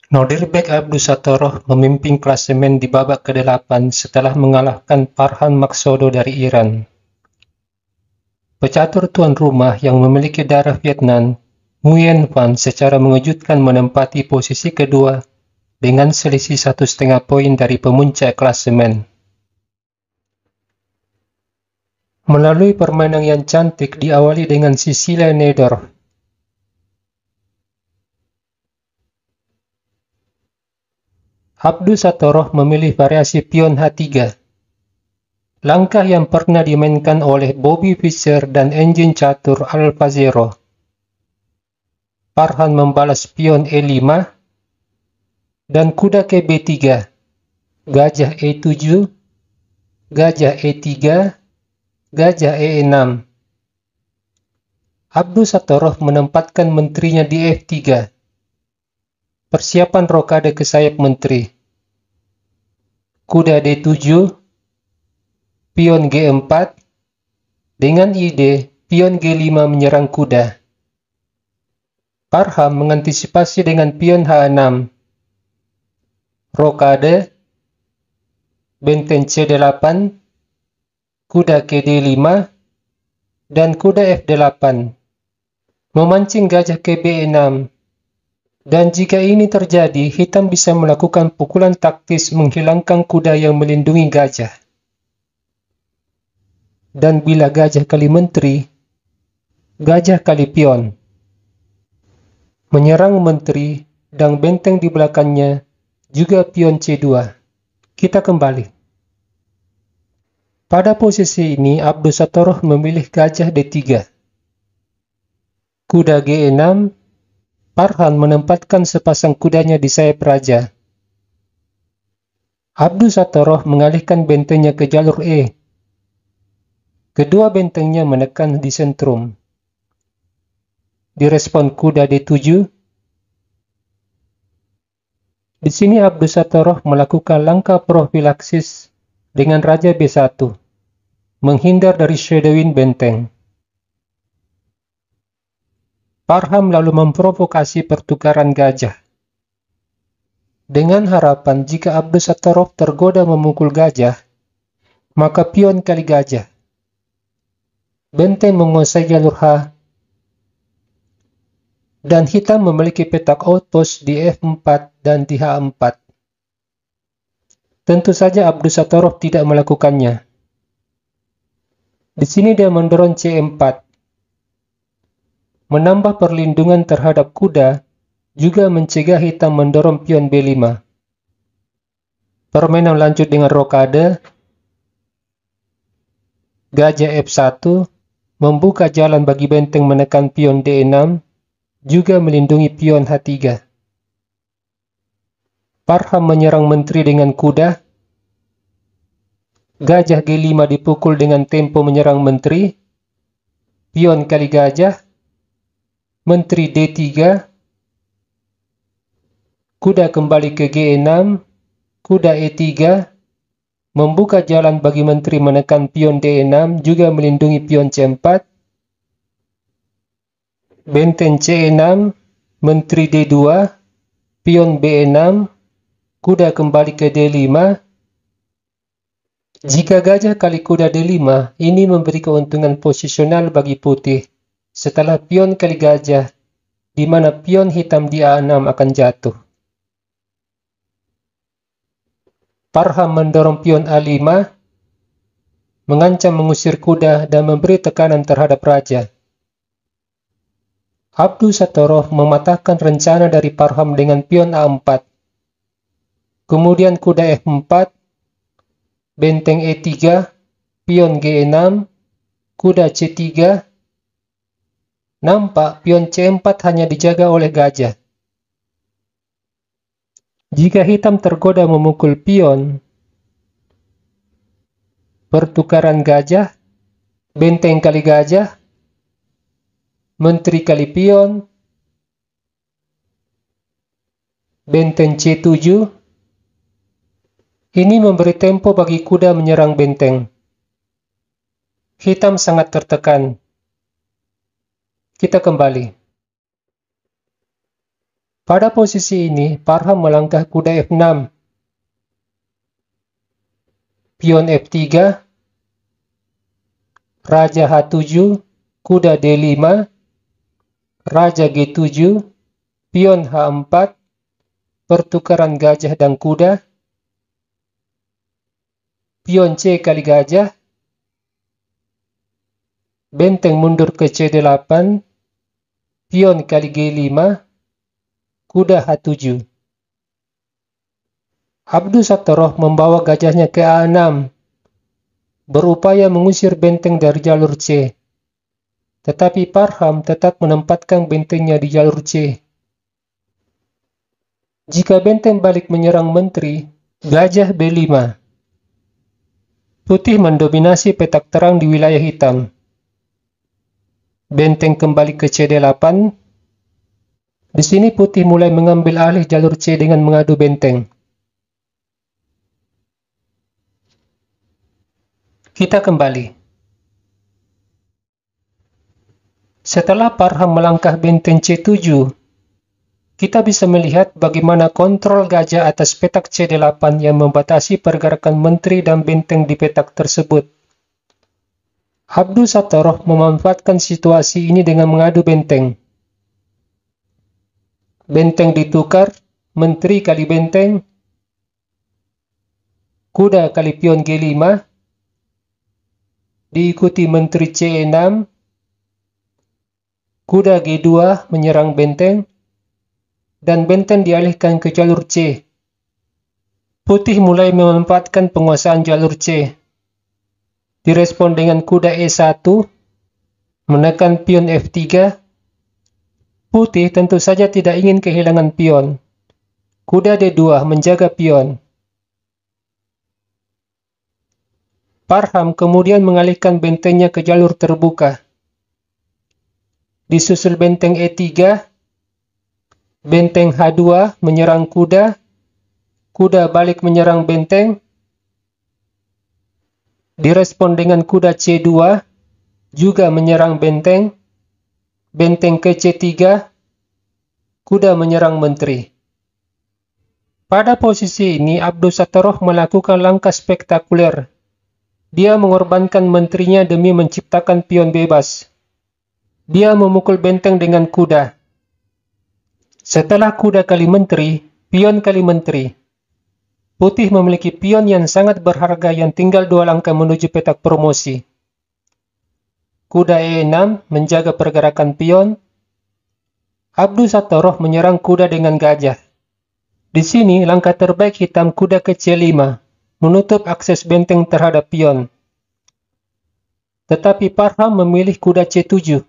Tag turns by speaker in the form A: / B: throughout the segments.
A: Nodirbek Abdusatoroh memimpin klasemen di babak ke-8 setelah mengalahkan Farhan Makshodo dari Iran. Pecatur tuan rumah yang memiliki darah Vietnam, Nguyen Van secara mengejutkan menempati posisi kedua dengan selisih 1,5 poin dari pemuncak klasemen. Melalui permainan yang cantik diawali dengan Cecilia Nedorf. Abdusatoroh memilih variasi pion H3. Langkah yang pernah dimainkan oleh Bobby Fischer dan enjin catur Alpha Zero. Farhan membalas pion E5 dan kuda ke B3, gajah E7, gajah E3, gajah E6. Abdusatoroh menempatkan menterinya di F3. Persiapan rokade ke sayap menteri. Kuda D7, pion G4, dengan ide pion G5 menyerang kuda. Farhan mengantisipasi dengan pion H6. Rokade, benteng C8, kuda ke D5, dan kuda F8. Memancing gajah ke B6. Dan jika ini terjadi, hitam bisa melakukan pukulan taktis menghilangkan kuda yang melindungi gajah. Dan bila gajah kali menteri, gajah kali pion. Menyerang menteri dan benteng di belakangnya, juga pion C2. Kita kembali. Pada posisi ini, Abdusatoroh memilih gajah D3. Kuda G6, Farhan menempatkan sepasang kudanya di sayap raja. Abdusatoroh mengalihkan bentengnya ke jalur E. Kedua bentengnya menekan di sentrum. Direspon kuda D7. Di sini Abdusatoroh melakukan langkah profilaksis dengan raja B1, menghindar dari shadowing benteng. Farhan lalu memprovokasi pertukaran gajah. Dengan harapan jika Abdusatoroh tergoda memukul gajah, maka pion kali gajah. Benteng menguasai jalur H, dan hitam memiliki petak outpost di F4 dan di H4. Tentu saja Abdusatoroh tidak melakukannya. Di sini dia mendorong C4. Menambah perlindungan terhadap kuda, juga mencegah hitam mendorong pion B5. Permainan lanjut dengan rokade. Gajah F1 membuka jalan bagi benteng menekan pion D6, juga melindungi pion H3. Farhan menyerang menteri dengan kuda. Gajah G5 dipukul dengan tempo menyerang menteri. Pion kali gajah. Menteri D3. Kuda kembali ke G6. Kuda E3. Membuka jalan bagi menteri menekan pion D6, juga melindungi pion C4. Benteng C6. Menteri D2. Pion B6. Kuda kembali ke D5. Jika gajah kali kuda D5, ini memberi keuntungan posisional bagi putih setelah pion kali gajah, di mana pion hitam di A6 akan jatuh. Farhan mendorong pion A5, mengancam mengusir kuda dan memberi tekanan terhadap raja. Abdusatoroh mematahkan rencana dari Farhan dengan pion A4. Kemudian kuda F4, benteng E3, pion G6, kuda C3. Nampak pion C4 hanya dijaga oleh gajah. Jika hitam tergoda memukul pion, pertukaran gajah, benteng kali gajah, menteri kali pion, benteng C7. Ini memberi tempo bagi kuda menyerang benteng. Hitam sangat tertekan. Kita kembali. Pada posisi ini, Parham melangkah kuda F6, pion F3, Raja H7, kuda D5, Raja G7, pion H4, pertukaran gajah dan kuda, pion C kali gajah, benteng mundur ke C8, pion kali G5, kuda H7. Abdus Sattoroh membawa gajahnya ke A6, berupaya mengusir benteng dari jalur C. Tetapi Parham tetap menempatkan bentengnya di jalur C. Jika benteng balik menyerang menteri, gajah B5. Putih mendominasi petak terang di wilayah hitam. Benteng kembali ke CD8. Di sini putih mulai mengambil alih jalur C dengan mengadu benteng. Kita kembali. Setelah Parham melangkah benteng C7, kita bisa melihat bagaimana kontrol gajah atas petak CD8 yang membatasi pergerakan menteri dan benteng di petak tersebut. Abdus Sattoroh memanfaatkan situasi ini dengan mengadu benteng. Benteng ditukar, menteri kali benteng, kuda kali pion G5, diikuti menteri C6, kuda G2 menyerang benteng, dan benteng dialihkan ke jalur C. Putih mulai memanfaatkan penguasaan jalur C. Direspon dengan kuda E1, menekan pion F3. Putih tentu saja tidak ingin kehilangan pion. Kuda D2 menjaga pion. Parham kemudian mengalihkan bentengnya ke jalur terbuka. Disusul benteng E3, benteng H2 menyerang kuda, kuda balik menyerang benteng, direspon dengan kuda C2, juga menyerang benteng, benteng ke C3, kuda menyerang menteri. Pada posisi ini, Abdus Sattoroh melakukan langkah spektakuler. Dia mengorbankan menterinya demi menciptakan pion bebas. Dia memukul benteng dengan kuda. Setelah kuda kali menteri, pion kali menteri. Putih memiliki pion yang sangat berharga yang tinggal 2 langkah menuju petak promosi. Kuda E6 menjaga pergerakan pion. Abdus Sattoroh menyerang kuda dengan gajah. Di sini langkah terbaik hitam kuda ke C5, menutup akses benteng terhadap pion. Tetapi Parham memilih kuda C7.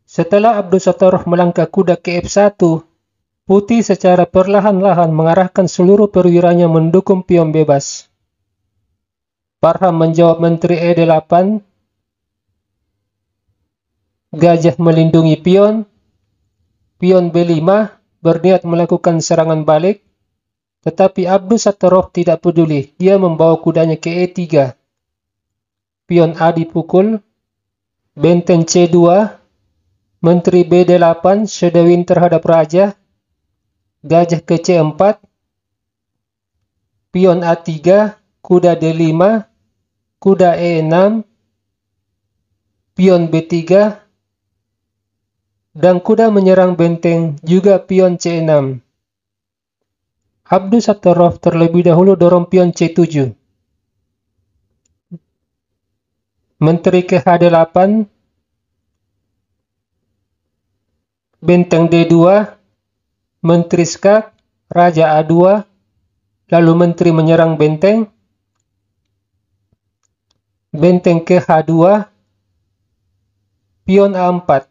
A: Setelah Abdus Sattoroh melangkah kuda ke F1, Putih secara perlahan-lahan mengarahkan seluruh perwiranya mendukung pion bebas. Parham menjawab menteri E8. Gajah melindungi pion. Pion B5 berniat melakukan serangan balik. Tetapi Abdus Sattoroh tidak peduli, dia membawa kudanya ke E3. Pion A dipukul, benteng C2, menteri B8 shadowing terhadap raja, gajah ke C4, pion A3, kuda D5, kuda E6, pion B3, dan kuda menyerang benteng juga pion C6. Abdus Sattoroh terlebih dahulu dorong pion C7. Menteri ke H8, benteng D2, menteri skak, raja A2, lalu menteri menyerang benteng, benteng ke H2, pion A4.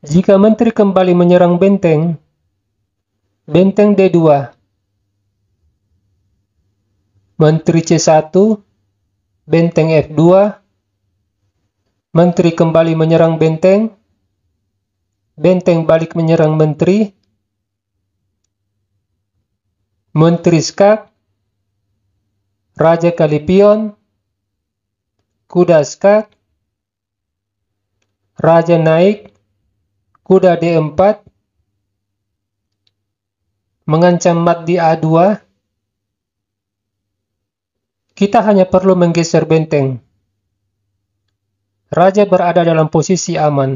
A: Jika menteri kembali menyerang benteng, benteng D2, menteri C1, benteng F2, menteri kembali menyerang benteng, benteng balik menyerang menteri, menteri skak, raja kali pion, kuda skak, raja naik, kuda D4, mengancam mat di A2, kita hanya perlu menggeser benteng. Raja berada dalam posisi aman.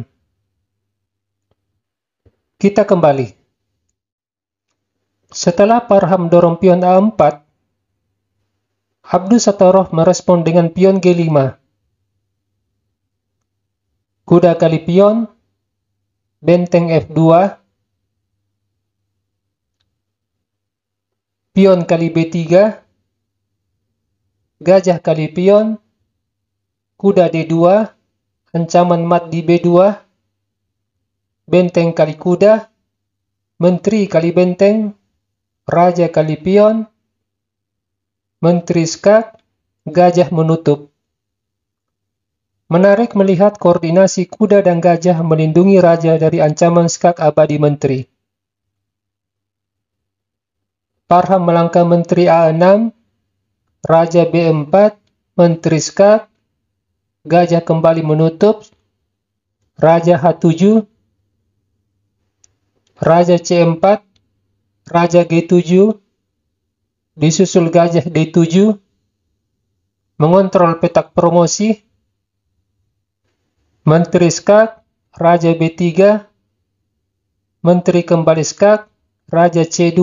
A: Kita kembali. Setelah Parham dorong pion A4, Abdusatoroh merespon dengan pion G5. Kuda kali pion, benteng F2, pion kali B3, gajah kali pion, kuda D2, ancaman mat di B2, benteng kali kuda, menteri kali benteng, raja kali pion, menteri skak, gajah menutup. Menarik melihat koordinasi kuda dan gajah melindungi raja dari ancaman skak abadi menteri. Parham melangkah menteri A6, raja B4, menteri skak, gajah kembali menutup, raja H7, raja C4, raja G7, disusul gajah D7, mengontrol petak promosi, menteri skak, raja B3, menteri kembali skak, raja C2,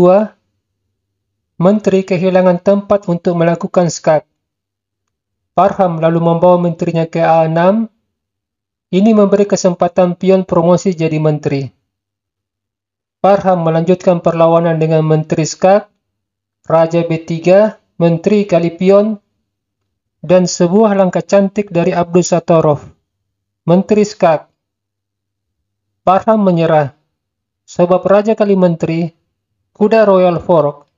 A: menteri kehilangan tempat untuk melakukan skak. Parham lalu membawa menterinya ke A6. Ini memberi kesempatan pion promosi jadi menteri. Parham melanjutkan perlawanan dengan menteri skak, raja B3, menteri kali pion, dan sebuah langkah cantik dari Abdusatoroh. Menteri skak. Parham menyerah, sebab raja kali menteri, kuda Royal Fork,